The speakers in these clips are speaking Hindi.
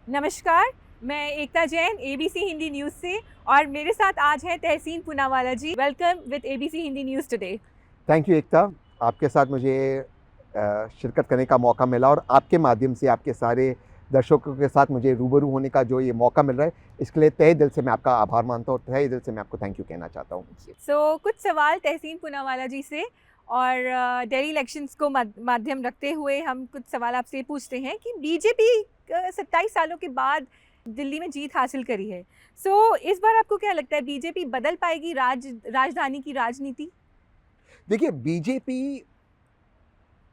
नमस्कार, मैं एकता जैन एबीसी हिंदी न्यूज़ से और मेरे साथ आज है Tehseen Poonawalla ji. Welcome with ABC Hindi news today. Thank you Ekta. आपके साथ मुझे शिरकत करने का मौका मिला और आपके माध्यम से आपके सारे दर्शकों के साथ मुझे रूबरू होने का जो ये मौका मिल रहा है, इसके लिए तहे दिल से मैं आपका आभार मानता हूँ और तहे दिल से मैं आपको थैंक यू कहना चाहता हूँ। कुछ सवाल तहसीन पूनावाला जी से और दिल्ली इलेक्शंस को माध्यम रखते हुए हम कुछ सवाल आपसे पूछते हैं कि बीजेपी 27 सालों के बाद दिल्ली में जीत हासिल करी है। इस बार आपको क्या लगता है, बीजेपी बदल पाएगी राजधानी की राजनीति? देखिए, बीजेपी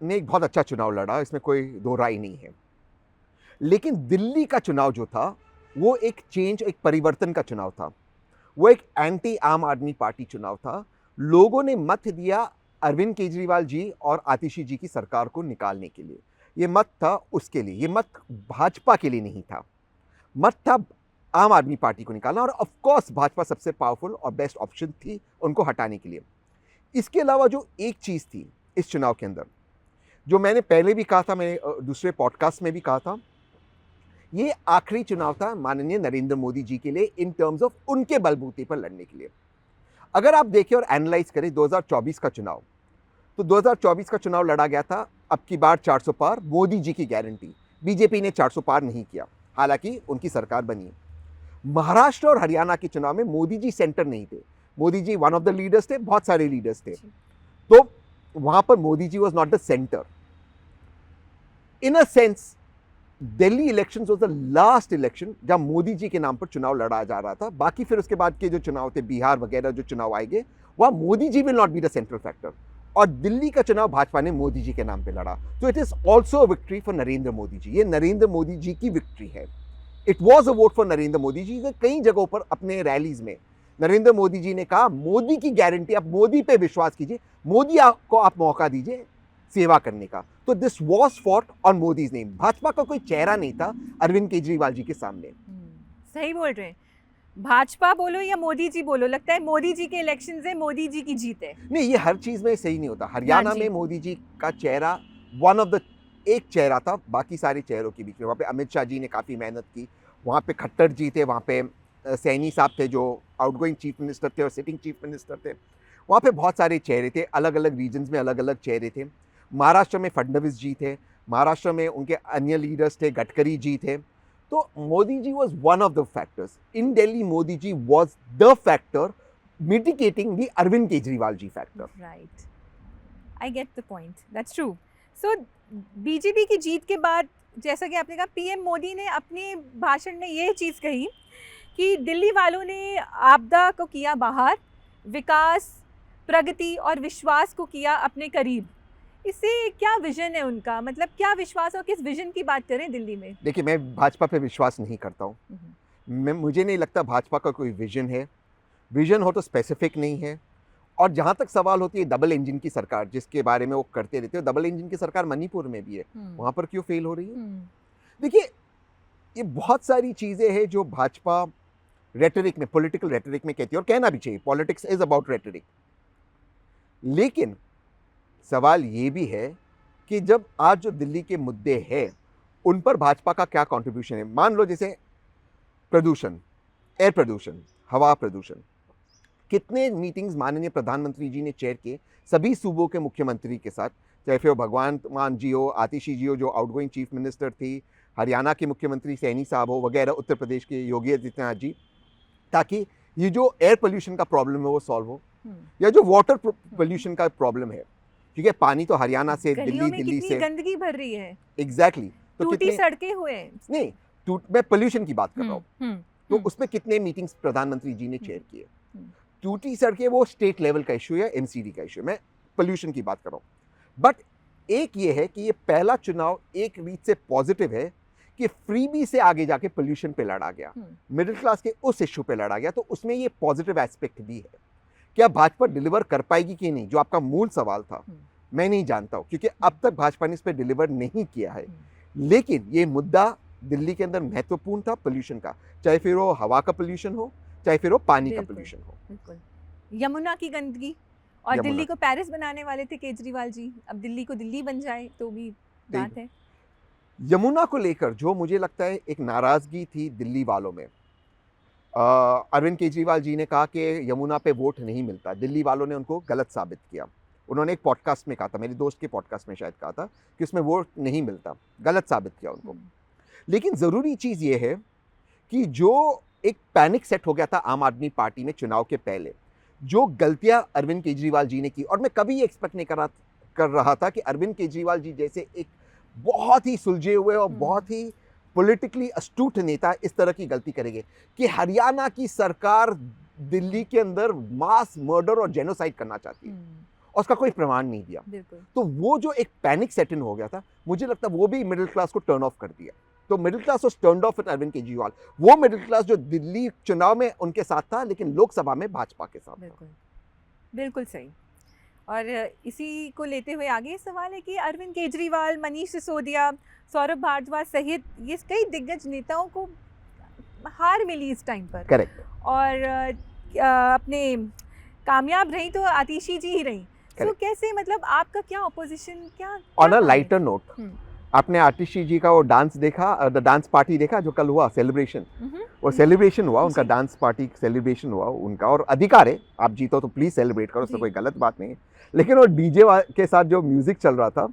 ने एक बहुत अच्छा चुनाव लड़ा, इसमें कोई दो राय नहीं है। लेकिन दिल्ली का चुनाव जो था, वो एक चेंज, एक परिवर्तन का चुनाव था। वो एक एंटी आम आदमी पार्टी चुनाव था। लोगों ने मत दिया अरविंद केजरीवाल जी और आतिशी जी की सरकार को निकालने के लिए। ये मत था उसके लिए, ये मत भाजपा के लिए नहीं था। मत था आम आदमी पार्टी को निकालना और ऑफ कोर्स भाजपा सबसे पावरफुल और बेस्ट ऑप्शन थी उनको हटाने के लिए। इसके अलावा जो एक चीज़ थी इस चुनाव के अंदर, जो मैंने पहले भी कहा था, मैंने दूसरे पॉडकास्ट में भी कहा था, ये आखिरी चुनाव था माननीय नरेंद्र मोदी जी के लिए इन टर्म्स ऑफ उनके बलबूते पर लड़ने के लिए। अगर आप देखें और एनालाइज करें 2024 का चुनाव, तो 2024 का चुनाव लड़ा गया था अब की बार 400 पार, मोदी जी की गारंटी। बीजेपी ने 400 पार नहीं किया, हालांकि उनकी सरकार बनी। महाराष्ट्र और हरियाणा के चुनाव में मोदी जी सेंटर नहीं थे। Modi ji one of the leaders थे, बहुत सारे लीडर्स थे, तो वहां पर Modi ji was not the centre. In a sense Delhi election was the last election जब मोदी जी के नाम पर चुनाव लड़ा जा रहा था। बाकी फिर उसके बाद के जो चुनाव थे, बिहार वगैरह जो चुनाव आएंगे, वहां Modi ji will not be the central factor. और दिल्ली का चुनाव भाजपा ने मोदी जी के नाम पे लड़ा, तो it is also a victory for Narendra Modi ji. ये नरेंद्र मोदी जी की विक्ट्री है। It was a vote for Narendra Modi ji. कई जगहों पर अपने रैलीज में नरेंद्र मोदी जी ने कहा, मोदी की गारंटी, आप मोदी पे विश्वास कीजिए, मोदी को आप मौका दीजिए सेवा करने का। तो this was fought on Modi's name. Bhajpa का कोई चेहरा नहीं था अरविंद केजरीवाल जी के सामने। सही बोल रहे हैं। भाजपा बोलो या मोदी जी बोलो, लगता है मोदी जी के इलेक्शन से मोदी जी की जीत है। नहीं, ये हर चीज में सही नहीं होता। हाँ हरियाणा जी। में मोदी जी का चेहरा वन ऑफ द एक चेहरा था बाकी सारे चेहरों के बीच में। वहाँ पे अमित शाह जी ने काफ़ी मेहनत की, वहाँ पे खट्टर जी थे, वहाँ पे सैनी साहब थे जो आउटगोइंग चीफ मिनिस्टर थे और सिटिंग चीफ मिनिस्टर थे। वहाँ पे बहुत सारे चेहरे थे, अलग अलग रीजन्स में अलग अलग चेहरे थे। महाराष्ट्र में फडणवीस जी थे, महाराष्ट्र में उनके अन्य लीडर्स थे, गडकरी जी थे। तो Modi ji was one of the factors in Delhi. Modi ji was the factor mitigating the Arvind Kejriwal ji factor. Right. I get the point. That's true. So BJP की जीत के बाद, जैसा कि आपने कहा, पीएम मोदी ने अपने भाषण में ये चीज़ कही कि दिल्ली वालों ने आपदा को किया बाहर, विकास, प्रगति और विश्वास को किया अपने करीब। इससे क्या विजन है उनका, मतलब क्या विश्वास और किस विजन की बात करें दिल्ली में? देखिए, मैं भाजपा पे विश्वास नहीं करता हूँ। मुझे नहीं लगता भाजपा का कोई विजन है। विजन हो तो स्पेसिफिक नहीं है। और जहाँ तक सवाल होती है डबल इंजन की सरकार, जिसके बारे में वो करते रहते हो, डबल इंजन की सरकार मणिपुर में भी है, वहाँ पर क्यों फेल हो रही है? देखिए, ये बहुत सारी चीज़ें हैं जो भाजपा रेटरिक में, पॉलिटिकल रेटरिक में कहती है, और कहना भी चाहिए, पॉलिटिक्स इज अबाउट रेटरिक। लेकिन सवाल ये भी है कि जब आज जो दिल्ली के मुद्दे हैं उन पर भाजपा का क्या कॉन्ट्रीब्यूशन है। मान लो जैसे प्रदूषण, एयर प्रदूषण, हवा प्रदूषण, कितने मीटिंग्स माननीय प्रधानमंत्री जी ने चेयर किए सभी सूबों के मुख्यमंत्री के साथ, चाहे फिर भगवान मान जी हो, आतिशी जी हो जो आउटगोइंग चीफ मिनिस्टर थी, हरियाणा के मुख्यमंत्री सैनी साहब हो वगैरह, उत्तर प्रदेश के योगी आदित्यनाथ जी, ताकि ये जो एयर पोल्यूशन का प्रॉब्लम है वो सॉल्व हो, या जो वाटर पोल्यूशन का प्रॉब्लम है, क्योंकि पानी तो हरियाणा से दिल्ली से गंदगी भर रही है। एग्जैक्टली तो टूटी सड़कें हुए नहीं, मैं पोल्यूशन की बात कर रहा हूँ। तो उसमें कितने मीटिंग्स प्रधानमंत्री जी ने चेयर किए। टूटी सड़कें वो स्टेट लेवल का इशू या एमसीडी का इशू, मैं पोल्यूशन की बात कर रहा हूँ। बट एक ये है कि ये पहला चुनाव एक रीत से पॉजिटिव है कि फ्रीबी से आगे जाके पोल्यूशन पे लड़ा गया, मिडिल क्लास के उस इशू पे लड़ा गया, तो उसमें ये पॉजिटिव एस्पेक्ट भी है। क्या भाजपा डिलीवर कर पाएगी कि नहीं, जो आपका मूल सवाल था, मैं नहीं जानता हूँ, क्योंकि अब तक भाजपा ने इस पर डिलीवर नहीं किया है। लेकिन ये मुद्दा दिल्ली के अंदर महत्वपूर्ण था पोल्यूशन का, चाहे फिर वो हवा का पोल्यूशन हो, चाहे फिर वो पानी का पोल्यूशन हो। बिल्कुल। यमुना की गंदगी, और दिल्ली को पेरिस बनाने वाले थे केजरीवाल जी, अब दिल्ली को दिल्ली बन जाए तो भी बात है। यमुना को लेकर जो मुझे लगता है एक नाराज़गी थी दिल्ली वालों में, अरविंद केजरीवाल जी ने कहा कि यमुना पे वोट नहीं मिलता, दिल्ली वालों ने उनको गलत साबित किया। उन्होंने एक पॉडकास्ट में कहा था, मेरे दोस्त के पॉडकास्ट में शायद कहा था कि उसमें वोट नहीं मिलता, गलत साबित किया उनको। लेकिन ज़रूरी चीज़ ये है कि जो एक पैनिक सेट हो गया था आम आदमी पार्टी में चुनाव के पहले, जो गलतियां अरविंद केजरीवाल जी ने की, और मैं कभी एक्सपेक्ट नहीं कर रहा था कि अरविंद केजरीवाल जी जैसे एक बहुत ही सुलझे हुए और बहुत ही पॉलिटिकली अस्तूट नेता इस तरह की गलती करेंगे कि हरियाणा की सरकार दिल्ली के अंदर मास मर्डर और जेनोसाइड करना चाहती है और उसका कोई प्रमाण नहीं दिया। तो वो जो एक पैनिक सेट इन हो गया था, मुझे लगता है वो भी मिडिल क्लास को टर्न ऑफ कर दिया। तो middle class was turned off with Arvind Kejriwal, वो मिडिल क्लास जो दिल्ली चुनाव में उनके साथ था लेकिन लोकसभा में भाजपा के साथ था। बिल्कुल सही। और इसी को लेते हुए आगे सवाल है कि अरविंद केजरीवाल, मनीष सिसोदिया, सौरभ भारद्वाज सहित ये कई दिग्गज नेताओं को हार मिली इस टाइम पर। करेक्ट। और अपने कामयाब रही तो आतिशी जी ही रही। तो कैसे, मतलब आपका क्या ऑपोजिशन, क्या ऑन अ लाइटर नोट, आपने आतिशी जी का वो डांस देखा, द डांस पार्टी देखा जो कल हुआ, सेलिब्रेशन, वो सेलिब्रेशन हुआ उनका, डांस पार्टी सेलिब्रेशन हुआ उनका, और अधिकार है, आप जीतो तो प्लीज सेलिब्रेट करो, उसमें कोई गलत बात नहीं है। लेकिन वो डीजे के साथ जो म्यूजिक चल रहा था,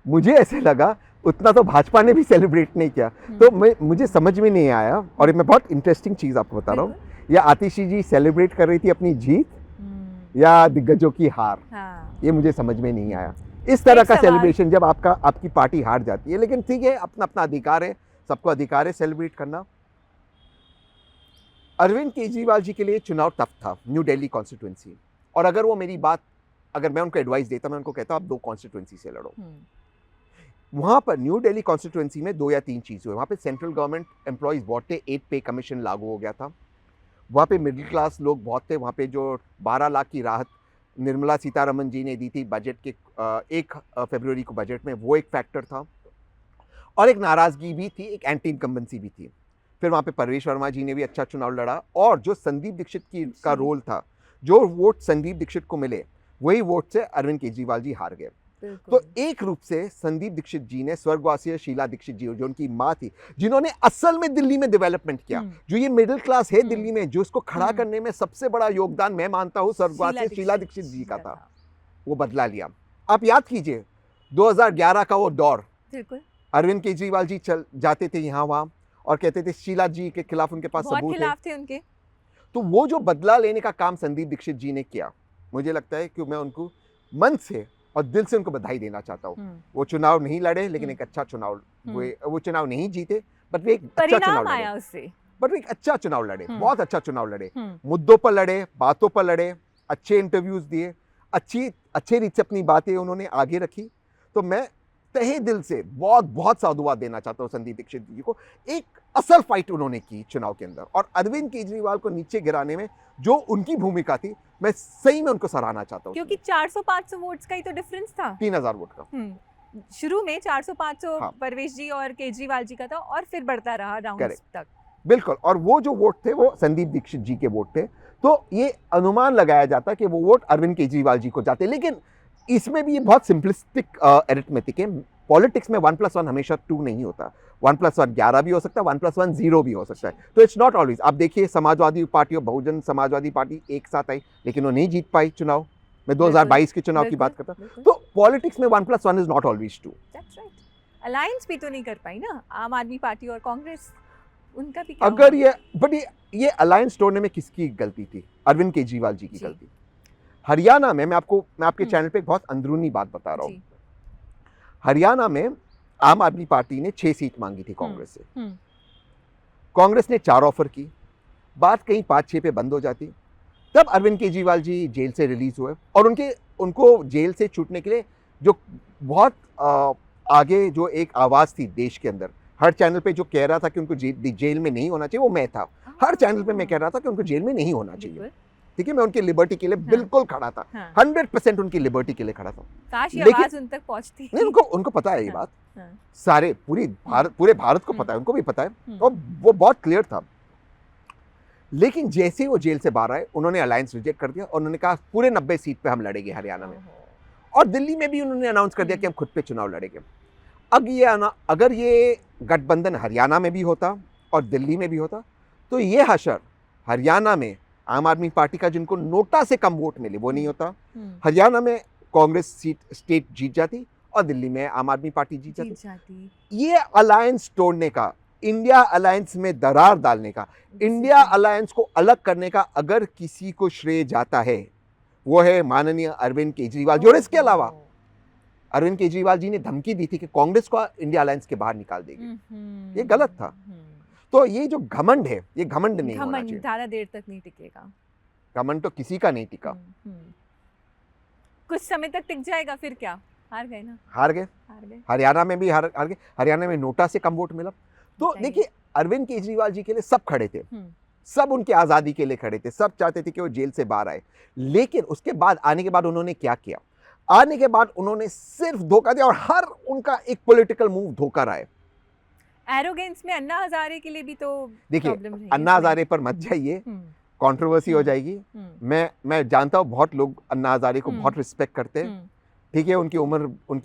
मुझे ऐसे लगा उतना तो भाजपा ने भी सेलिब्रेट नहीं किया। तो मुझे समझ में नहीं आया, और मैं बहुत इंटरेस्टिंग चीज आपको बता रहा हूँ, या आतिशी जी सेलिब्रेट कर रही थी अपनी जीत या दिग्गजों की हार, ये मुझे समझ में नहीं आया। इस तरह का सेलिब्रेशन जब आपकी पार्टी हार जाती है, लेकिन ठीक है, अपना अपना अधिकार है, सबको अधिकार है सेलिब्रेट करना। अरविंद केजरीवाल जी के लिए चुनाव टफ था, न्यू दिल्ली कॉन्स्टिट्यूएंसी, और अगर वो मेरी बात, अगर मैं उनको एडवाइस देता, मैं उनको कहता आप 2 कॉन्स्टिट्यूएंसी से लड़ो। वहां पर न्यू दिल्ली कॉन्स्टिट्यूएंसी में 2 या 3 चीज़ हुए। वहां पे सेंट्रल गवर्नमेंट एम्प्लॉइज बहुत थे, 8 पे कमीशन लागू हो गया था, वहाँ पे मिडिल क्लास लोग बहुत थे, वहाँ पे जो 12 लाख की राहत निर्मला सीतारमन जी ने दी थी बजट के 1 फरवरी को बजट में, वो एक फैक्टर था, और एक नाराज़गी भी थी, एक एंटी इनकम्बेंसी भी थी। फिर वहाँ पे परवेश वर्मा जी ने भी अच्छा चुनाव लड़ा, और जो संदीप दीक्षित का रोल था, जो वोट संदीप दीक्षित को मिले वही वोट से अरविंद केजरीवाल जी हार गए। तो एक रूप से संदीप दीक्षित जी ने, स्वर्गवासी शीला दीक्षित जी जो उनकी माँ थी, जिन्होंने असल में दिल्ली में डेवलपमेंट किया, जो ये मिडिल क्लास है दिल्ली में, जो इसको खड़ा करने में सबसे बड़ा योगदान मैं मानता हूँ स्वर्गवासी शीला दीक्षित जी का था, वो बदला लिया। आप याद कीजिए 2011 का वो दौर, अरविंद केजरीवाल जी जाते थे यहाँ वहाँ और कहते थे शीला जी के खिलाफ उनके पास सबूत थे उनके। तो वो जो बदला लेने का काम संदीप दीक्षित जी ने किया, मुझे लगता है कि मैं उनको मन से और दिल से उनको बधाई देना चाहता हूँ। वो चुनाव नहीं लड़े, लेकिन एक अच्छा चुनाव, वो चुनाव नहीं जीते, बट वे एक अच्छा चुनाव आया उससे, बट एक अच्छा चुनाव लड़े, बहुत अच्छा चुनाव लड़े, मुद्दों पर लड़े, बातों पर लड़े, अच्छे इंटरव्यूज दिए, अच्छे रीत से अपनी बातें उन्होंने आगे रखी। तो मैं तहे दिल से बहुत बहुत साधुवाद देना चाहता हूँ संदीप दीक्षित जी को। एक असल फाइट उन्होंने की चुनाव के अंदर, और अरविंद केजरीवाल को नीचे गिराने में जो उनकी भूमिका थी, मैं सही में उनको सराहना चाहता हूँ, क्योंकि 400-500 वोट्स का ही तो डिफरेंस था, 3000 वोट का। शुरू में 400-500 परवेश जी और केजरीवाल जी का था, और फिर बढ़ता रहा राउंड्स तक। बिल्कुल, और वो जो वोट थे वो संदीप दीक्षित जी के वोट थे, तो ये अनुमान लगाया जाता कि वो वोट अरविंद केजरीवाल जी को जाते। लेकिन इसमें भी ये बहुत सिंपलिस्टिक एरिथमेटिक है, पॉलिटिक्स में 1+1 हमेशा 2 नहीं होता, 1+1 11 भी हो सकता है, 1+1 0 भी हो सकता है, तो इट्स नॉट ऑलवेज। आप देखिए समाजवादी पार्टी और बहुजन समाजवादी पार्टी एक साथ आई, लेकिन वो नहीं जीत पाई चुनाव। मैं 2022 के चुनाव की बात करता, तो पॉलिटिक्स में 1+1 इज नॉट ऑलवेज 2। अलायंस भी तो नहीं कर पाई ना आम आदमी पार्टी और कांग्रेस, उनका भी अगर ये अलायंस तोड़ने में किसकी गलती थी? अरविंद केजरीवाल जी की गलती। हरियाणा में मैं आपके चैनल पे एक बहुत अंदरूनी बात बता रहा हूँ। हरियाणा में आम आदमी पार्टी ने 6 सीट मांगी थी कांग्रेस से, कांग्रेस ने 4 ऑफर की, बात कहीं 5-6 पे बंद हो जाती। तब अरविंद केजरीवाल जी जेल से रिलीज हुए, और उनको जेल से छूटने के लिए जो बहुत आगे जो एक आवाज़ थी देश के अंदर, हर चैनल पे जो कह रहा था कि उनको जेल में नहीं होना चाहिए, वो मैं था। हर चैनल पे मैं कह रहा था कि उनको जेल में नहीं होना चाहिए, ठीक है, मैं उनकी लिबर्टी के लिए बिल्कुल खड़ा था, 100% उनकी लिबर्टी के लिए खड़ा था। काश ये आवाज उन तक पहुंचती। नहीं, उनको पता है ये बात, सारे पूरे भारत को पता है, उनको भी पता है, और वो बहुत क्लियर था। लेकिन जैसे ही वो जेल से बाहर आए, उन्होंने अलायंस रिजेक्ट कर दिया, और उन्होंने कहा पूरे 90 सीट पे हम लड़ेंगे हरियाणा में, और दिल्ली में भी उन्होंने अनाउंस कर दिया कि हम खुद पे चुनाव लड़ेंगे। अगर ये गठबंधन हरियाणा में भी होता और दिल्ली में भी होता, तो ये हशर हरियाणा में आम आदमी पार्टी का, जिनको नोटा से कम वोट मिले, वो नहीं होता। हरियाणा में कांग्रेस स्टेट जीत जाती और दिल्ली में आम आदमी पार्टी जीत जाती। ये अलायंस तोड़ने का, इंडिया अलायंस में दरार डालने का, इंडिया अलायंस को अलग करने का अगर किसी को श्रेय जाता है, वो है माननीय अरविंद केजरीवाल जी। और इसके अलावा अरविंद केजरीवाल जी ने धमकी दी थी कि कांग्रेस को इंडिया अलायंस के बाहर निकाल देगी। ये गलत था। तो ये जो घमंड है, ये घमंड नहीं होना चाहिए। ज्यादा देर तक नहीं टिकेगा। घमंड तो किसी का नहीं टिका। कुछ समय तक टिक जाएगा, फिर क्या? हार गए ना। हार गए। हरियाणा में भी हार गए। हरियाणा में नोटा से कम वोट मिला। तो देखिए, अरविंद केजरीवाल जी के लिए सब खड़े थे, सब उनकी आजादी के लिए खड़े थे, सब चाहते थे कि वो जेल से बाहर आए। लेकिन उसके बाद, आने के बाद उन्होंने क्या किया? आने के बाद उन्होंने सिर्फ धोखा दिया, और हर उनका एक पॉलिटिकल मूव धोखा रहा है। एरोगेंस में अन्ना हजारे के लिए भी तो देखिए, अन्ना हजारे पर मत जाइए, कंट्रोवर्सी हो जाएगी। मैं जानता हूँ बहुत लोग अन्ना हजारे को बहुत रिस्पेक्ट करते हैं, ठीक है, उनकी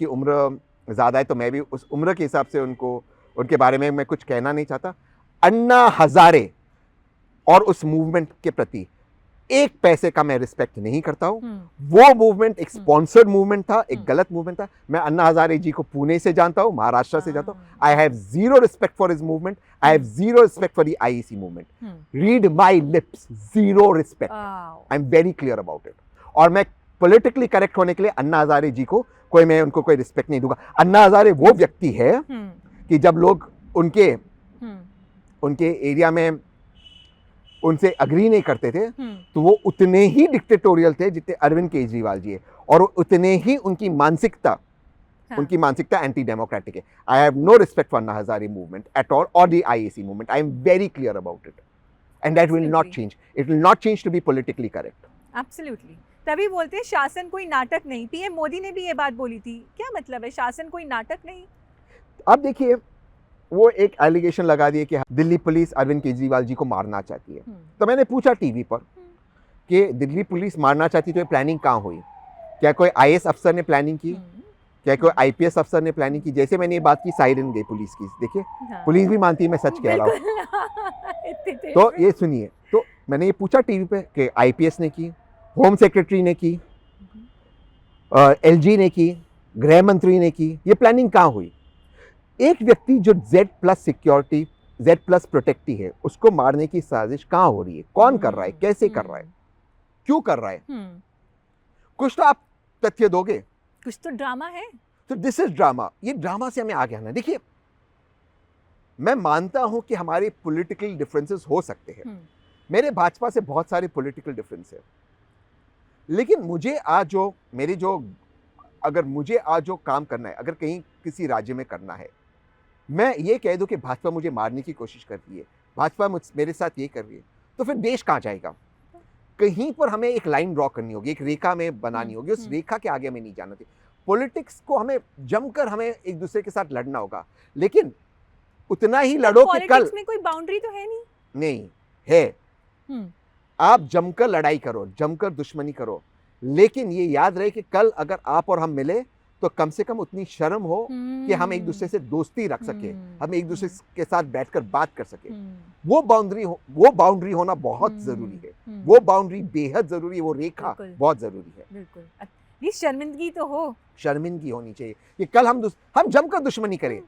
उम्र ज़्यादा है, तो मैं भी उस उम्र के हिसाब से उनके बारे में मैं कुछ कहना नहीं चाहता। अन्ना हजारे और उस मूवमेंट के प्रति एक पैसे का मैं रिस्पेक्ट नहीं करता हूँ। वो मूवमेंट एक स्पॉन्सर्ड मूवमेंट था, एक गलत मूवमेंट था। मैं अन्ना हजारे जी को पुणे से जानता हूँ, महाराष्ट्र से जानता हूँ। I have zero respect for his movement, I have zero respect for the IAC movement. Read my lips, zero respect. I am very clear about it. और मैं पॉलिटिकली करेक्ट होने के लिए अन्ना हजारे जी को मैं उनको कोई रिस्पेक्ट नहीं दूंगा। अन्ना हजारे वो व्यक्ति है कि जब लोग उनके एरिया में उनसे अग्री नहीं करते थे, तो वो उतने ही डिक्टेटोरियल थे जितने अरविंद केजरीवाल जी है, और उतने ही उनकी मानसिकता एंटी डेमोक्रेटिक है। I have no respect for Anna Hazare movement at all, और the IAC movement. I am very clear about it, and that will not change. It will not change to be politically correct. Absolutely. तभी बोलते हैं शासन कोई नाटक नहीं। पीएम मोदी ने भी ये बात बोली थी। क्या मतलब है शासन कोई नाटक नहीं? अब देखिए, वो एक एलिगेशन लगा दिए कि दिल्ली पुलिस अरविंद केजरीवाल जी को मारना चाहती है। तो मैंने पूछा टीवी पर कि दिल्ली पुलिस मारना चाहती तो ये प्लानिंग कहाँ हुई? क्या कोई आईएएस अफसर ने प्लानिंग की? क्या कोई आईपीएस अफसर ने प्लानिंग की? जैसे मैंने ये बात की साइरन गई पुलिस की। देखिए, पुलिस भी मानती है मैं सच कह रहा हूँ। तो ये सुनिए, तो मैंने ये पूछा टीवी पे कि आईपीएस ने की, होम सेक्रेटरी ने की, एलजी ने की, गृह मंत्री ने की, ये प्लानिंग कहाँ हुई? एक व्यक्ति जो Z+ सिक्योरिटी, Z+ प्रोटेक्टी है, उसको मारने की साजिश कहाँ हो रही है? कौन कर रहा है? कैसे कर रहा है? क्यों कर रहा है? कुछ तो आप तथ्य दोगे। कुछ तो ड्रामा है। तो दिस इज ड्रामा। ये ड्रामा से हमें आगे आना। देखिए, मैं मानता हूं कि हमारे पॉलिटिकल डिफरेंसेस हो सकते हैं। मेरे भाजपा से बहुत सारे पॉलिटिकल डिफरेंस है, लेकिन अगर मुझे आज जो काम करना है, अगर कहीं किसी राज्य में करना है, मैं ये कह दूं कि भाजपा मुझे मारने की कोशिश कर रही है, भाजपा मेरे साथ ये कर रही है, तो फिर देश कहाँ जाएगा? कहीं पर हमें एक लाइन ड्रॉ करनी होगी, एक रेखा में बनानी होगी। उस रेखा के आगे हमें नहीं जाना चाहिए। पॉलिटिक्स को हमें हमें एक दूसरे के साथ लड़ना होगा, लेकिन उतना ही लड़ो कि कल में कोई बाउंड्री तो है नहीं है। आप जमकर लड़ाई करो, जमकर दुश्मनी करो, लेकिन ये याद रहे कि कल अगर आप और हम मिले तो कम से कम उतनी शर्म हो कि हम एक दूसरे से दोस्ती रख सके, हम एक दूसरे के साथ बैठकर बात कर सके। वो बाउंड्री होना बहुत जरूरी है। वो बाउंड्री बेहद जरूरी है। वो रेखा बहुत जरूरी है। बिल्कुल। शर्मिंदगी तो हो, शर्मिंदगी होनी चाहिए कि कल हम जमकर दुश्मनी करें,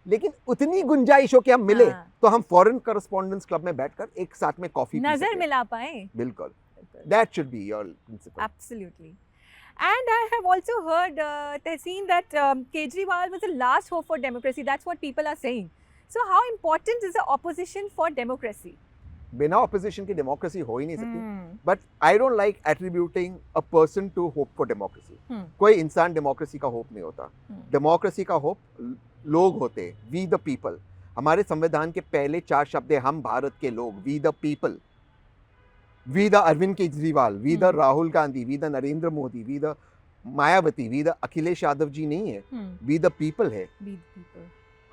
लेकिन उतनी गुंजाइश हो कि हम मिले तो हम फॉरेन करस्पॉन्डेंस क्लब में बैठकर एक साथ में कॉफी नजर मिला पाए। बिल्कुल। That should be your principle. Absolutely. And I have also heard, Tehseen, that Kejriwal was the last hope for democracy. That's what people are saying. So how important is the opposition for democracy? बिना opposition की democracy हो ही नहीं सकती. But I don't like attributing a person to hope for democracy. कोई इंसान democracy का hope नहीं होता. Democracy का hope लोग होते. We the people. हमारे संविधान के पहले 4 शब्द है हम भारत के लोग. We the people. We the Arvind Kejriwal, we the Rahul Gandhi, we the Narendra Modi, we the Mayawati, we the Akhilesh Yadav ji नहीं है. We the people है.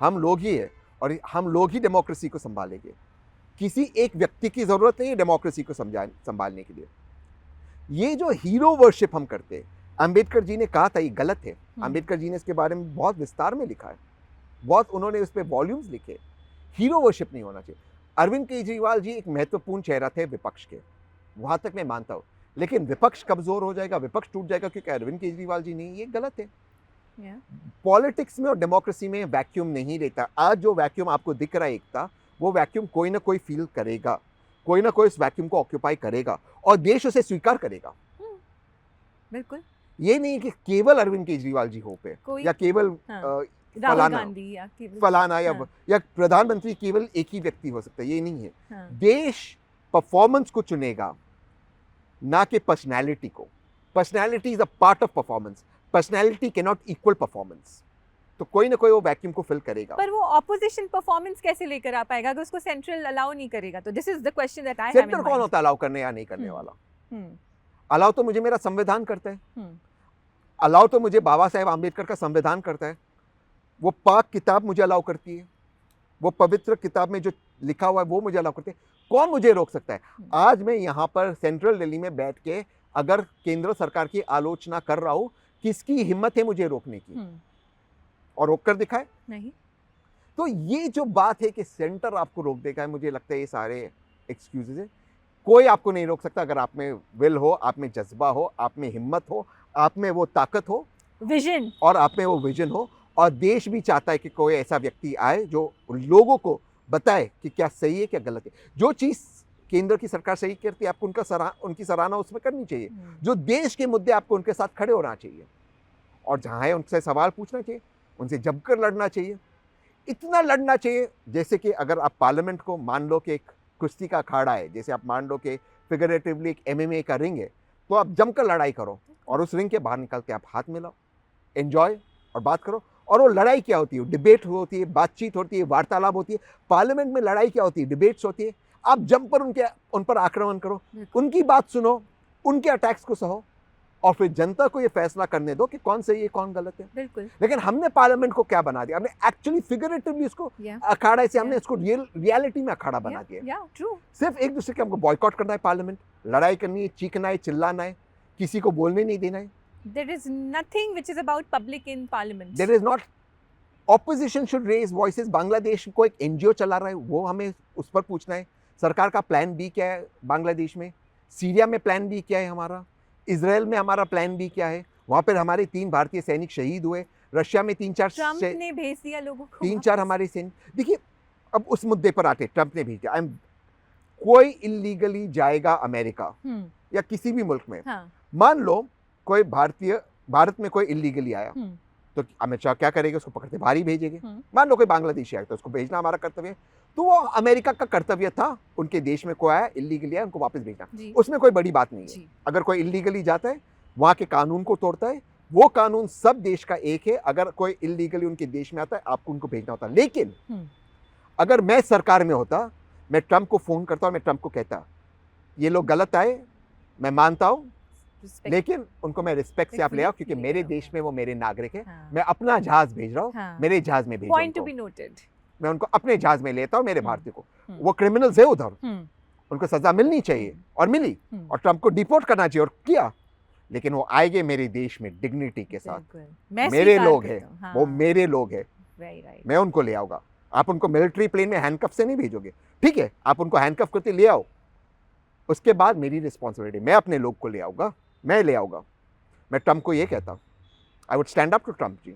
हम लोग ही है, और हम लोग ही डेमोक्रेसी को संभालेंगे. किसी एक व्यक्ति की जरूरत नहीं है डेमोक्रेसी को संभालने के लिए. ये जो हीरो वर्शिप हम करते हैं, अंबेडकर जी ने कहा था, ये गलत है. अंबेडकर जी ने इसके बारे में बहुत विस्तार में लिखा है. बहुत उन्होंने उस पर वॉल्यूम्स लिखे। हीरो वर्शिप नहीं होना चाहिए। अरविंद केजरीवाल जी एक महत्वपूर्ण चेहरा थे विपक्ष के, वहां तक मैं मानता हूँ, लेकिन विपक्ष कमजोर हो जाएगा, विपक्ष टूट जाएगा क्योंकि अरविंद केजरीवाल जी नहीं, ये गलत है। Yeah. पॉलिटिक्स में और डेमोक्रेसी में वैक्यूम नहीं रहता। आज जो वैक्यूम आपको दिख रहा है एकता, वो वैक्यूम कोई ना कोई फील करेगा, कोई ना कोई इस वैक्यूम को ऑक्यूपाई करेगा और देश उसे स्वीकार करेगा। बिल्कुल। ये नहीं कि केवल अरविंद केजरीवाल जी हो पे कोई या केवल हाँ, फलाना राहुल गांधी या केवल फलाना हाँ, या प्रधानमंत्री केवल एक ही व्यक्ति हो सकता है, ये नहीं है। हाँ, देश परफॉर्मेंस को चुनेगा, ना कि पर्सनैलिटी को। Personality is a part of performance, personality can not equal performance. तो कोई ना कोई वो वैक्यूम को फिल करेगा। पर वो ऑपोजिशन परफॉर्मेंस कैसे लेकर आ पाएगा अगर उसको सेंट्रल अलाउ नहीं करेगा? तो this is the question that I have in centre कौन होता है अलाउ करने या नहीं करने वाला? हम्म, अलाउ तो मुझे मेरा संविधान करता है, हम्म, अलाउ तो मुझे बाबा साहेब आम्बेडकर का संविधान करता है, वो पाक किताब मुझे अलाउ करती है, वो पवित्र किताब में जो लिखा हुआ है वो मुझे अलाउ करती है। कौन मुझे रोक सकता है? आज मैं यहाँ पर सेंट्रल दिल्ली में बैठ के अगर केंद्र सरकार की आलोचना कर रहा हूँ, किसकी हिम्मत है मुझे रोकने की? और रोक कर दिखाए नहीं। तो ये जो बात है कि सेंटर आपको रोक देगा, मुझे लगता है ये सारे एक्सक्यूजेज है। कोई आपको नहीं रोक सकता अगर आप में विल हो, आप में जज्बा हो, आप में हिम्मत हो, आप में वो ताकत हो, विजन, और आप में वो विजन हो। और देश भी चाहता है कि कोई ऐसा व्यक्ति आए जो लोगों को बताए कि क्या सही है क्या गलत है। जो चीज़ केंद्र की सरकार सही करती है आपको उनकी सराहना उसमें करनी चाहिए। जो देश के मुद्दे आपको उनके साथ खड़े होना चाहिए, और जहाँ है उनसे सवाल पूछना चाहिए, उनसे जमकर लड़ना चाहिए। इतना लड़ना चाहिए जैसे कि अगर आप पार्लियामेंट को मान लो कि एक कुश्ती का अखाड़ा है, जैसे आप मान लो कि फिगरेटिवली एक MMA का रिंग है, तो आप जमकर लड़ाई करो और उस रिंग के बाहर निकल के आप हाथ मिलाओ, एंजॉय और बात करो। और वो लड़ाई क्या होती है? डिबेट होती है, बातचीत होती है, वार्तालाप होती है। पार्लियामेंट में लड़ाई क्या होती है? डिबेट्स होती है। आप जम पर उन पर आक्रमण करो, उनकी बात सुनो, उनके अटैक्स को सहो, और फिर जनता को ये फैसला करने दो कि कौन सही है कौन गलत है। बिल्कुल। लेकिन हमने पार्लियामेंट को क्या बना दिया? हमने एक्चुअली फिगरेटिवली उसको अखाड़ा से हमने इसको रियलिटी में अखाड़ा बना दिया। ट्रू। सिर्फ एक दूसरे के हमको बॉयकॉट करना है, पार्लियामेंट लड़ाई करनी है, चीखना है, चिल्लाना है, किसी को बोलने नहीं देना है। There is nothing which is about public in parliament. There is not. Opposition should raise voices. Bangladesh को एक NGO चला रहा है, वो हमें उस पर पूछना है। सरकार का प्लान बी क्या है बांग्लादेश में? सीरिया में प्लान बी क्या है हमारा? इजराइल में हमारा प्लान बी क्या है? वहाँ पर हमारे 3 भारतीय सैनिक शहीद हुए, रशिया में 3-4 ट्रम्प ने भेज दिया लोगों को, 3-4 हमारे सैनिक। देखिए अब उस मुद्दे पर आते, ट्रम्प ने भेज दिया। कोई इलीगली जाएगा अमेरिका या किसी भी मुल्क में, हाँ, मान लो कोई भारत में कोई इलीगली आया, तो अमित शाह क्या करेंगे? उसको पकड़ते बाहर ही भेजेंगे। मान लो कोई बांग्लादेशी आया, तो उसको भेजना हमारा कर्तव्य है। तो वो अमेरिका का कर्तव्य था, उनके देश में कोई आया इलीगली आया, उनको वापस भेजना। उसमें कोई बड़ी बात नहीं है। अगर कोई इलीगली जाता है, वहाँ के कानून को तोड़ता है, वो कानून सब देश का एक है। अगर कोई इलीगली उनके देश में आता है, आपको उनको भेजना होता। लेकिन अगर मैं सरकार में होता, मैं ट्रम्प को फोन करता और मैं ट्रम्प को कहता ये लोग गलत आए, मैं मानता हूँ, लेकिन उनको मैं रिस्पेक्ट से आप ले आओ, क्योंकि मेरे देश में वो मेरे नागरिक है। मैं अपना जहाज भेज रहा हूँ, मेरे जहाज में भेजो। Point to be noted. मैं उनको अपने जहाज में लेता हूँ, मेरे भारतीय को। वो क्रिमिनल्स है उधर, उनको सजा मिलनी चाहिए और मिली, और ट्रम्प को डिपोर्ट करना चाहिए और किया। लेकिन वो आएंगे मेरे देश में डिग्निटी के साथ। मेरे लोग हैं, वो मेरे लोग हैं, मैं उनको ले आऊंगा। आप उनको मिलिट्री प्लेन में हैंडकफ से नहीं भेजोगे, ठीक है? आप उनको हैंडकफ करते ले आओ, उसके बाद मेरी रिस्पॉन्सिबिलिटी, मैं अपने लोग को ले आऊंगा, मैं ले आऊंगा। मैं ट्रम्प को ये कहता, I would stand up to Trump ji.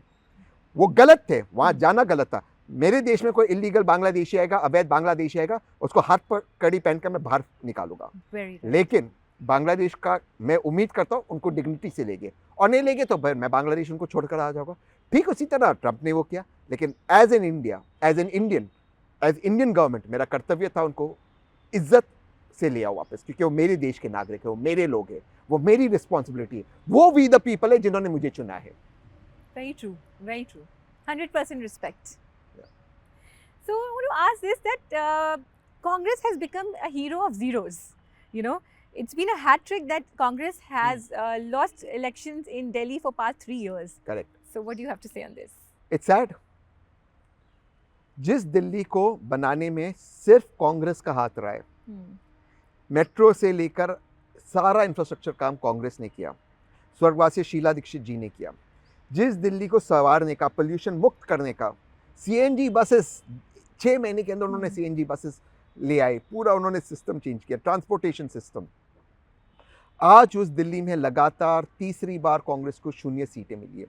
वो गलत थे, वहां जाना गलत था। मेरे देश में कोई इलीगल बांग्लादेशी आएगा, अवैध बांग्लादेशी आएगा, उसको हाथ पर कड़ी पहन कर मैं बाहर निकालूंगा। लेकिन बांग्लादेश का मैं उम्मीद करता हूँ उनको डिग्निटी से लेंगे, और नहीं लेंगे तो फिर मैं बांग्लादेश उनको छोड़कर आ जाऊंगा। ठीक उसी तरह ट्रम्प ने वो किया। लेकिन as an India, as Indian government, मेरा कर्तव्य था उनको इज्जत से ले आओ वापस, क्योंकि वो मेरे देश के नागरिक है, वो मेरे लोग हैं, वो मेरी रिस्पॉन्सिबिलिटी है। वो वी द पीपल है जिन्होंने मुझे चुना है। Very true, very true. 100% respect. So I want to ask this, that Congress has become a hero of zeros. You know, it's been a hat trick that Congress has lost elections in Delhi for past 3 years. Correct. So what do you have to say on this? It's sad. जिस दिल्ली को बनाने में सिर्फ कांग्रेस का हाथ रहा है, मेट्रो से लेकर सारा इंफ्रास्ट्रक्चर काम कांग्रेस ने किया, स्वर्गवासी शीला दीक्षित जी ने किया। जिस दिल्ली को संवारने का, पोल्यूशन मुक्त करने का सीएनजी बसेस 6 महीने के अंदर उन्होंने सीएनजी बसेस ले आए, पूरा उन्होंने सिस्टम चेंज किया, ट्रांसपोर्टेशन सिस्टम। आज उस दिल्ली में लगातार तीसरी बार कांग्रेस को 0 सीटें मिली है।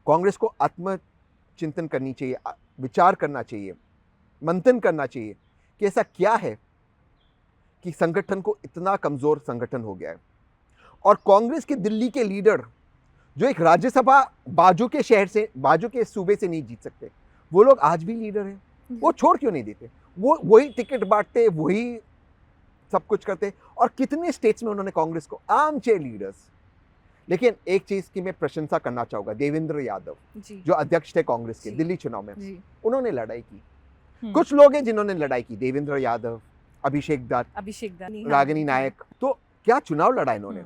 कांग्रेस को आत्मचिंतन करनी चाहिए, विचार करना चाहिए, मंथन करना चाहिए कि ऐसा क्या है कि संगठन को इतना कमजोर संगठन हो गया है। और कांग्रेस के दिल्ली के लीडर जो एक राज्यसभा बाजू के शहर से, बाजू के सूबे से नहीं जीत सकते, वो लोग आज भी लीडर हैं। वो छोड़ क्यों नहीं देते? वो वही टिकट बांटते, वही सब कुछ करते। और कितने स्टेट्स में उन्होंने कांग्रेस को आर्म चेयर लीडर्स। लेकिन एक चीज की मैं प्रशंसा करना चाहूंगा, देवेंद्र यादव जो अध्यक्ष थे कांग्रेस के दिल्ली चुनाव में, उन्होंने लड़ाई की। कुछ लोग हैं जिन्होंने लड़ाई की, देवेंद्र यादव, अभिषेक दत्त, रागिनी नायक, तो क्या चुनाव लड़ा इन्होंने।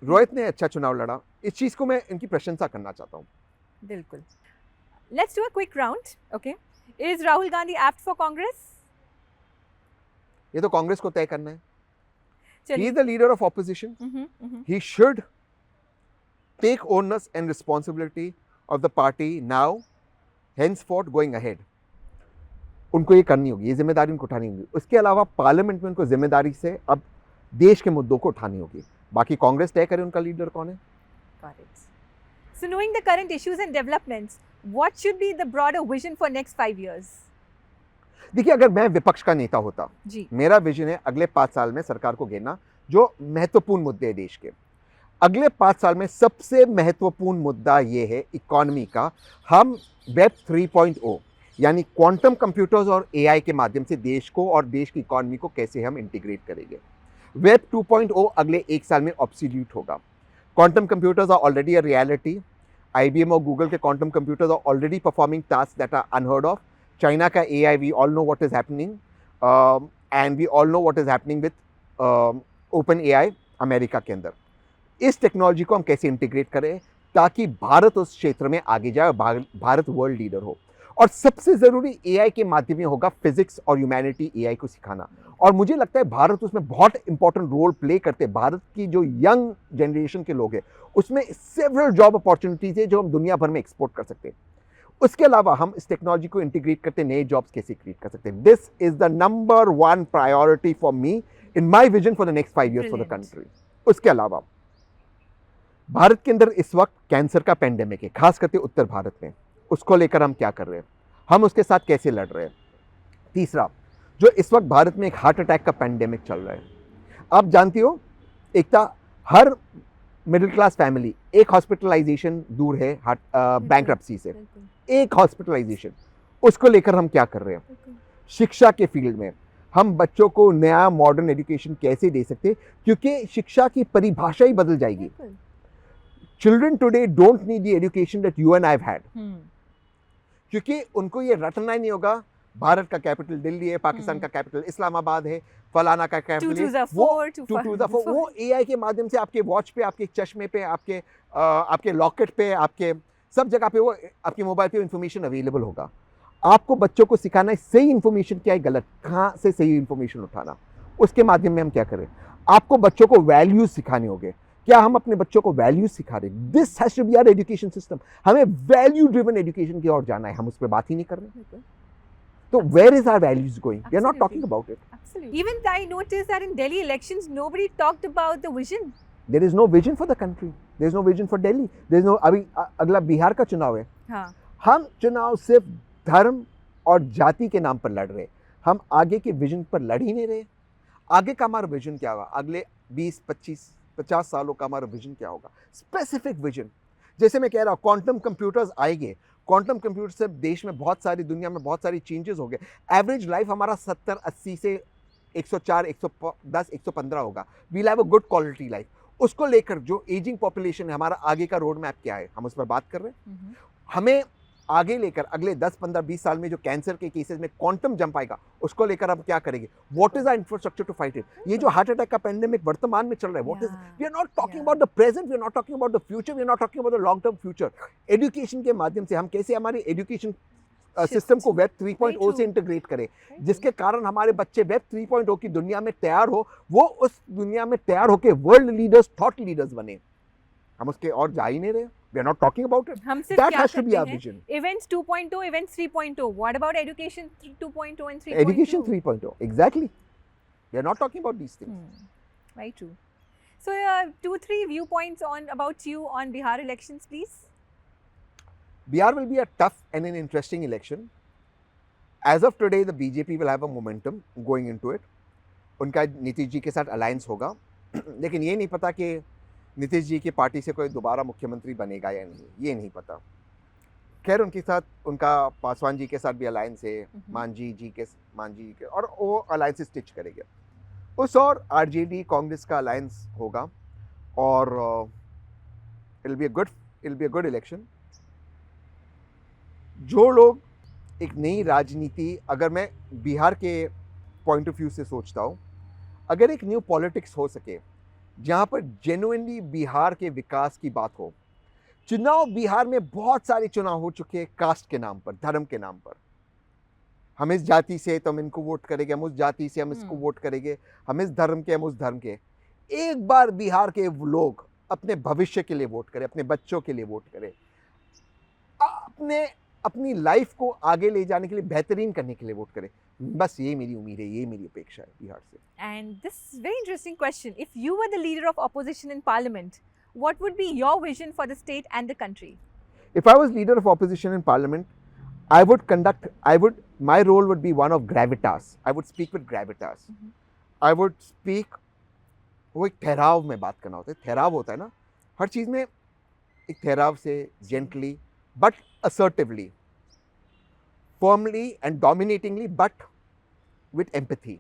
रोहित ने अच्छा चुनाव लड़ा। इस चीज को मैं इनकी प्रशंसा करना चाहता हूँ। बिल्कुल। Let's do a quick round. Okay, is Rahul Gandhi apt for Congress? ये तो कांग्रेस को तय करना है। He is the leader of opposition. He should take onus and responsibility of the party now, henceforth going ahead. उनको ये करनी होगी, ये जिम्मेदारी उनको उठानी होगी। उसके अलावा पार्लियामेंट में उनको जिम्मेदारी से अब देश के मुद्दों को उठानी होगी। बाकी कांग्रेस तय करे उनका लीडर कौन है। So knowing the current issues and developments, what should be the broader vision for next 5 years? देखिए, अगर मैं विपक्ष का नेता होता, मेरा विजन है अगले 5 साल में सरकार को घेरना जो महत्वपूर्ण मुद्दे हैं देश के। अगले 5 साल में सबसे महत्वपूर्ण मुद्दा ये है इकोनॉमी का। हम वेब 3.0 यानी क्वांटम कंप्यूटर्स और एआई के माध्यम से देश को और देश की इकोनॉमी को कैसे हम इंटीग्रेट करेंगे। वेब 2.0 अगले 1 साल में ऑब्सोल्यूट होगा। Quantum computers are already a reality. IBM और गूगल के quantum computers are already performing task that are unheard of. China का AI, we all know what is happening, and we all know what is happening with open AI America के अंदर। इस टेक्नोलॉजी को हम कैसे इंटीग्रेट करें ताकि भारत उस क्षेत्र में आगे जाए और भारत वर्ल्ड लीडर हो। और सबसे ज़रूरी AI के माध्यम में होगा फिजिक्स और ह्यूमैनिटी AI को सिखाना। और मुझे लगता है भारत उसमें बहुत इंपॉर्टेंट रोल प्ले करते हैं। भारत की जो यंग जनरेशन के लोग हैं उसमें सेवरल जॉब अपॉर्चुनिटीज है जो हम दुनिया भर में एक्सपोर्ट कर सकते हैं। उसके अलावा हम इस टेक्नोलॉजी को इंटीग्रेट करते नए जॉब्स कैसे क्रिएट कर सकते हैं। This is the number 1 priority for me in my vision for the next 5 years for the country. उसके अलावा भारत के अंदर इस वक्त कैंसर का पेंडेमिक है, खास करके उत्तर भारत में। उसको लेकर हम क्या कर रहे हैं, हम उसके साथ कैसे लड़ रहे हैं। तीसरा, जो इस वक्त भारत में एक हार्ट अटैक का पेंडेमिक चल रहा है, आप जानती हो एकता, हर मिडिल क्लास फैमिली एक हॉस्पिटलाइजेशन दूर है बैंक्रप्सी से, एक हॉस्पिटलाइजेशन। उसको लेकर हम क्या कर रहे हैं। शिक्षा के फील्ड में हम बच्चों को नया मॉडर्न एजुकेशन कैसे दे सकते हैं, क्योंकि शिक्षा की परिभाषा ही बदल जाएगी। Children today don't need the education that you and I have had, क्योंकि उनको ये रटना ही नहीं होगा भारत का कैपिटल दिल्ली है, पाकिस्तान का कैपिटल इस्लामाबाद है, फलाना का कैपिटल वो AI के माध्यम से आपके वॉच पे, आपके चश्मे पे, आपके लॉकेट पे, आपके सब जगह पे वो आपके मोबाइल पे इंफॉर्मेशन अवेलेबल होगा। आपको बच्चों को सिखाना है सही इंफॉर्मेशन क्या है, गलत कहाँ से सही इंफॉर्मेशन उठाना। उसके माध्यम में हम क्या करें, आपको बच्चों को वैल्यूज सिखाने होंगे। क्या हम अपने बच्चों को वैल्यूज सिखा रहे हैं? This has to be our education system. हमें वैल्यू ड्रिवन एजुकेशन की ओर जाना है, हम उस पर बात ही नहीं कर रहे। So where is our values going? We are not talking about it. Absolutely. Even I noticed that in Delhi elections, nobody talked about the vision. There is no vision for the country. There is no vision for Delhi. There is no. अभी अगला बिहार का चुनाव है। हाँ. हम चुनाव सिर्फ धर्म और जाति के नाम पर लड़ रहे हैं। हम आगे के विजन पर लड़ ही नहीं रहे। आगे का हमारा विजन क्या होगा? अगले 20, 25, 50 सालों का हमारा विजन क्या होगा? Specific vision. जैसे मैं कह रहा हूँ, क्वांटम कंप्यूटर्स आएंगे। क्वांटम कंप्यूटर से देश में बहुत सारी, दुनिया में बहुत सारी चेंजेस हो गए। एवरेज लाइफ हमारा 70-80 से 104, 110, 115 होगा। We'll have a good quality life. उसको लेकर जो एजिंग पॉपुलेशन है, हमारा आगे का रोड मैप क्या है, हम उस पर बात कर रहे हैं। हमें आगे लेकर अगले 10, 15, 20 साल में जो कैंसर के केसेस में क्वांटम जंप आएगा, उसको लेकर हम क्या करेंगे। What is our infrastructure to fight it. ये जो हार्ट अटैक का पेंडेमिक वर्तमान में चल रहा है, what is, we are not talking about the present, we are not talking about the future, we are not talking about the long term future. Education के माध्यम से हम कैसे हमारी एजुकेशन सिस्टम को वेब 3.0 से इंटीग्रेट करें, जिसके कारण हमारे बच्चे वेब 3.0 की दुनिया में तैयार हो, वो उस दुनिया में तैयार होकर वर्ल्ड लीडर्स, थॉट लीडर्स बने। हम उसके और जा ही नहीं रहे। We are not talking about it. हम सिर्फ That क्या has to be करते our हैं? vision. Events 2.0, events 3.0. What about education 2.0 and 3.0? Education 3.0. Exactly. We are not talking about these things. Very true. So, 2-3 viewpoints on about you on Bihar elections, please. Bihar will be a tough and an interesting election. As of today, the BJP will have a momentum going into it. उनका नीतीश जी के साथ अलायंस होगा, लेकिन ये नहीं पता कि नीतीश जी की पार्टी से कोई दोबारा मुख्यमंत्री बनेगा या नहीं, ये नहीं पता. खैर उनके साथ उनका पासवान जी के साथ भी अलायंस है, मांझी जी के और वो अलायंस स्टिच करेंगे. उस और आरजेडी कांग्रेस का अलायंस होगा और it will be a good election. जो लोग एक नई राजनीति, अगर मैं बिहार के पॉइंट ऑफ व्यू से सोचता हूँ, अगर एक न्यू पॉलिटिक्स हो सके जहाँ पर जेन्युइनली बिहार के विकास की बात हो. चुनाव बिहार में बहुत सारे चुनाव हो चुके हैं कास्ट के नाम पर, धर्म के नाम पर. हम इस जाति से तो हम इनको वोट करेंगे, हम उस जाति से हम इसको वोट करेंगे, हम इस धर्म के हम उस धर्म के. एक बार बिहार के लोग अपने भविष्य के लिए वोट करें, अपने बच्चों के लिए वोट करें, अपनी लाइफ को आगे ले जाने के लिए, बेहतरीन करने के लिए वोट करें. बस ये मेरी उम्मीद है, ये मेरी अपेक्षा है बिहार से. And this is very interesting question. If you were the leader of opposition in parliament, what would be your vision for the state and the country? If I was leader of opposition in parliament, my role would be one of gravitas. I would speak with gravitas. I would speak, वो एक ठहराव में बात करना होता है. ठहराव होता है ना हर चीज़ में, एक ठहराव से, gently but assertively, firmly and dominatingly but with empathy.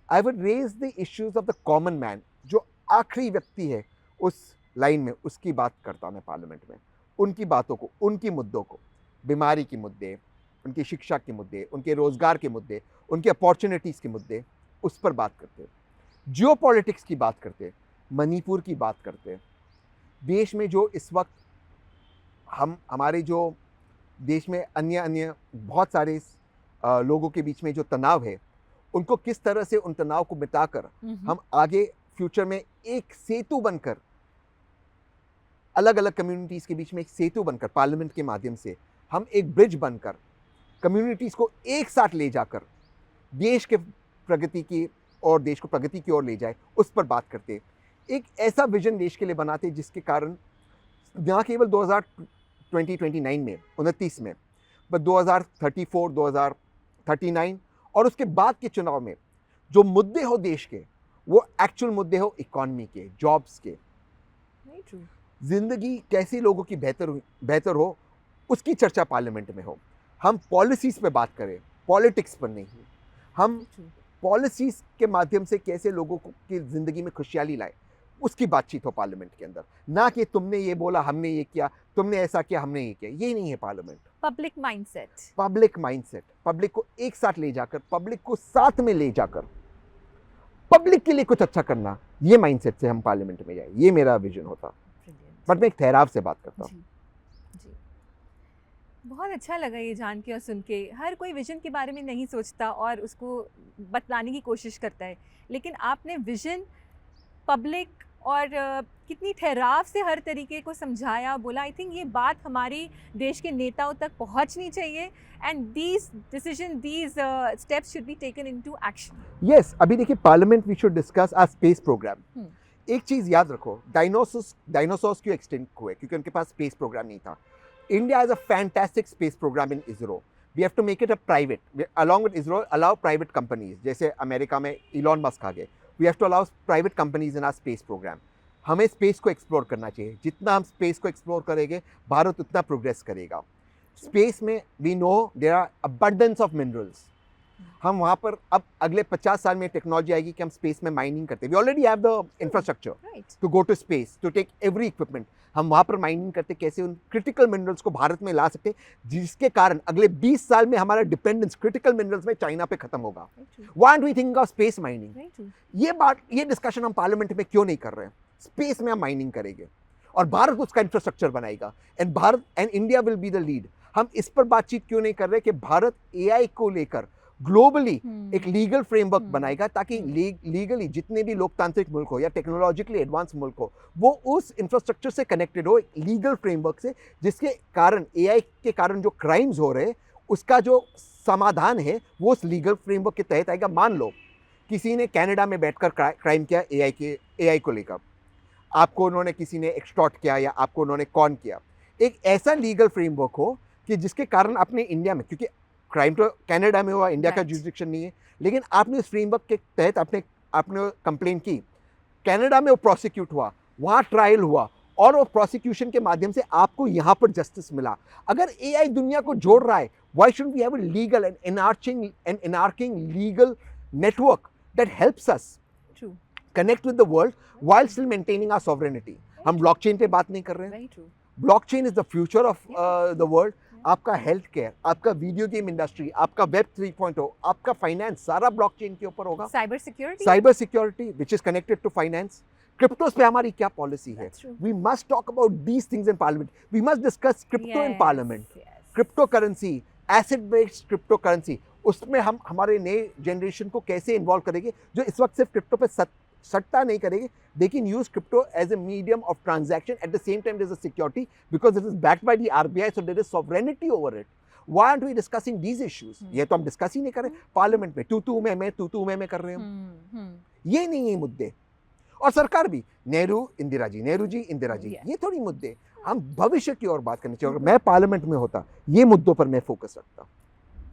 I would raise the issues of the common man. जो आखिरी व्यक्ति है उस लाइन में, उसकी बात करता मैं पार्लियामेंट में. उनकी बातों को, उनकी मुद्दों को, बीमारी के मुद्दे, उनकी शिक्षा के मुद्दे, उनके रोज़गार के मुद्दे, उनके अपॉर्चुनिटीज़ के मुद्दे, उस पर बात करते. जियो पॉलिटिक्स की बात करते, मणिपुर की बात करते. देश में जो इस वक्त हमारे जो देश में अन्य बहुत सारे लोगों के बीच में जो तनाव है, उनको किस तरह से उन तनाव को मिटाकर हम आगे फ्यूचर में एक सेतु बनकर, अलग अलग कम्युनिटीज़ के बीच में एक सेतु बनकर, पार्लियामेंट के माध्यम से हम एक ब्रिज बनकर कम्युनिटीज़ को एक साथ ले जाकर देश के प्रगति की और देश को प्रगति की ओर ले जाए, उस पर बात करते. एक ऐसा विजन देश के लिए बनाते जिसके कारण न केवल 2029 में, 29 में, बट 2034, 2039 और उसके बाद के चुनाव में जो मुद्दे हो देश के, वो एक्चुअल मुद्दे हो इकॉनमी के, जॉब्स के. जिंदगी कैसे लोगों की बेहतर हो, उसकी चर्चा पार्लियामेंट में हो. हम पॉलिसीज़ पे बात करें, पॉलिटिक्स पर नहीं. हम पॉलिसीज़ के माध्यम से कैसे लोगों की ज़िंदगी में खुशहाली लाए, उसकी बातचीत हो पार्लियामेंट के अंदर. ना कि तुमने ये बोला, हमने ये किया, तुमने ऐसा किया, हमने ये किया. ये नहीं है पार्लियामेंट. पब्लिक माइंडसेट, पब्लिक को एक साथ ले जाकर, पब्लिक को साथ में ले जाकर, पब्लिक के लिए कुछ अच्छा करना, ये माइंडसेट से हम पार्लियामेंट में जाए. ये मेरा विजन होता. बट मैं एक ठहराव से बात करता हूँ. जी, बहुत अच्छा लगा ये जान के और सुन के. हर कोई विजन के बारे में नहीं सोचता और उसको बतलाने की कोशिश करता है, लेकिन आपने विजन, पब्लिक और कितनी ठहराव से हर तरीके को समझाया, बोला. आई थिंक ये बात हमारी देश के नेताओं तक पहुंचनी चाहिए. And these decision, these steps should be taken into action. Yes, अभी देखिए parliament we should discuss our space program. एक चीज़ याद रखो, डायनासोर्स क्यों एक्सटिंक्ट हुए? क्योंकि उनके पास स्पेस प्रोग्राम नहीं था. India has a fantastic space program in ISRO. We have to make it a private, along with ISRO allow private companies. जैसे अमेरिका में इलॉन मस्क आ गए. We have to allow private companies in our space program. हमें स्पेस को एक्सप्लोर करना चाहिए. जितना हम स्पेस को एक्सप्लोर करेंगे, भारत उतना प्रोग्रेस करेगा. स्पेस में we know there are abundance of minerals. हम वहाँ पर अब अगले 50 साल में टेक्नोलॉजी आएगी कि हम स्पेस में माइनिंग करते हैं. We already have the infrastructure to go to space, to take every equipment. हम वहाँ पर माइनिंग करते, कैसे उन क्रिटिकल मिनरल्स को भारत में ला सकते, जिसके कारण अगले 20 साल में हमारा डिपेंडेंस क्रिटिकल मिनरल्स में चाइना पे खत्म होगा. Why don't we think of space mining? ये डिस्कशन हम पार्लियामेंट में क्यों नहीं कर रहे हैं? स्पेस में हम माइनिंग करेंगे और भारत उसका इंफ्रास्ट्रक्चर बनाएगा. And India will be the lead. हम इस पर बातचीत क्यों नहीं कर रहे कि भारत एआई को लेकर ग्लोबली एक लीगल फ्रेमवर्क हम्म, बनाएगा ताकि हम्म। लीगली जितने भी लोकतांत्रिक मुल्क हो या टेक्नोलॉजिकली एडवांस मुल्क हो वो उस इंफ्रास्ट्रक्चर से कनेक्टेड हो लीगल फ्रेमवर्क से, जिसके कारण एआई के कारण जो क्राइम्स हो रहे हैं उसका जो समाधान है वो उस लीगल फ्रेमवर्क के तहत आएगा। मान लो किसी ने कनाडा में बैठकर क्राइम किया एआई को लेकर, आपको उन्होंने किसी ने एक्सटॉर्ट किया या आपको उन्होंने कॉन किया, एक ऐसा लीगल फ्रेमवर्क हो कि जिसके कारण अपने इंडिया में, क्योंकि क्राइम तो कनाडा में हुआ, इंडिया का Right. जुरिडिक्शन नहीं है, लेकिन आपने उस फ्रेमवर्क के तहत आपने कंप्लेन की, कनाडा में वो प्रोसिक्यूट हुआ, वहाँ ट्रायल हुआ और वो प्रोसिक्यूशन के माध्यम से आपको यहाँ पर जस्टिस मिला। अगर एआई दुनिया को जोड़ रहा है, why should we have a legal and enriching legal network that helps us True. Connect with the world while still maintaining our sovereignty. हम ब्लॉकचेन पे बात नहीं कर रहे हैं। Very true. Blockchain is the future of the world. Yeah. आपका हेल्थ केयर, आपका वीडियो गेम इंडस्ट्री, आपका वेब 3.0, आपका फाइनेंस सारा ब्लॉकचेन के ऊपर होगा। Cyber security. Cyber security which is connected to finance, cryptos पे हमारी क्या पॉलिसी है? That's true. We must talk about these things in parliament. We must discuss crypto in Yes, parliament, yes. Cryptocurrency, asset based cryptocurrency, उसमें हम हमारे नए जनरेशन को कैसे इन्वॉल्व करेंगे जो इस वक्त सिर्फ क्रिप्टो पे सट्टा नहीं करेंगे, they can use crypto as a medium of transaction. At the same time, there's a security because it is backed by the RBI, so there is sovereignty over it. Why aren't we discussing these issues? ये तो हम डिस्कस ही नहीं कर रहे पार्लियामेंट में, तू मैं कर रहे हैं। ये नहीं है मुद्दे। और सरकार भी, नेहरू जी इंदिरा जी, Yeah. ये थोड़ी मुद्दे। हम भविष्य की ओर बात करनी चाहिए। अगर मैं पार्लियामेंट में होता, ये मुद्दों पर मैं फोकस रखता।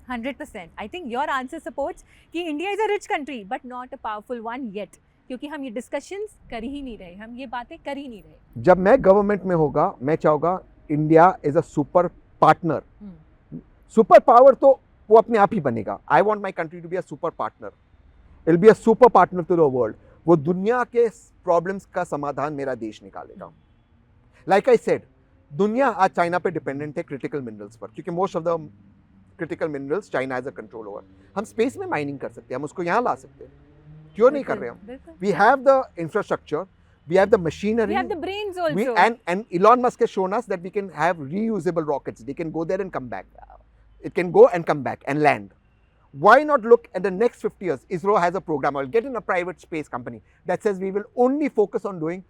100%. I think your answer supports कि India is a rich country but not a powerful one yet. क्योंकि हम ये डिस्कशंस कर ही नहीं रहे, हम ये बातें कर ही नहीं रहे। जब मैं गवर्नमेंट में होगा, मैं चाहूँगा India is a super partner. Super power तो वो अपने आप ही बनेगा। I want my country to be a super partner, it be a super partner to the world. वो दुनिया के प्रॉब्लम्स का समाधान मेरा देश निकालेगा। लाइक आई सेड, दुनिया आज चाइना पे डिपेंडेंट है क्रिटिकल मिनरल्स पर, क्योंकि most of the critical minerals China as a control over. हम स्पेस में माइनिंग कर सकते हैं, हम उसको यहाँ ला सकते हैं, क्यों नहीं कर रहे हम? बिल्कुल। We have the infrastructure, we have the We machinery, have the brains also. and Elon Musk has shown us that we can have reusable rockets. They can go there and come back. It can go and come back and land. Why not look at the next 50 years? ISRO has a program. I'll get in a private space company that says we will only focus on doing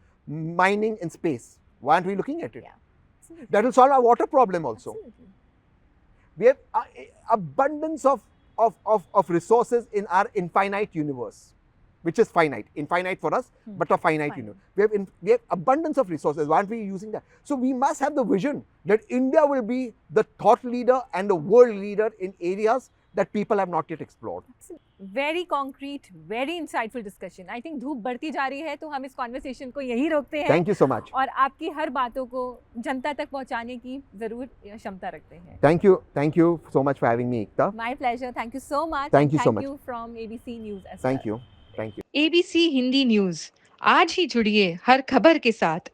mining in space. Why aren't we looking at it? Yeah. Absolutely. That will solve our water problem also. Absolutely. We have abundance of resources in our infinite universe, which is finite. Infinite for us, but a finite Finite. universe. We have abundance of resources. Why aren't we using that? So we must have the vision that India will be the thought leader and the world leader in areas that people have not yet explored. Very concrete, very insightful discussion. I think धूप बढ़ती जा रही है तो हम इस कॉन्वर्सेशन को यहीं रोकते हैं। Thank you so much. और आपकी हर बातों को जनता तक पहुंचाने की जरूर क्षमता रखते हैं। Thank you so much for having me, Ekta. My pleasure, thank you so much. Thank you so much. From ABC news. Thank you. ABC Hindi news, आज ही जुड़िए हर खबर के साथ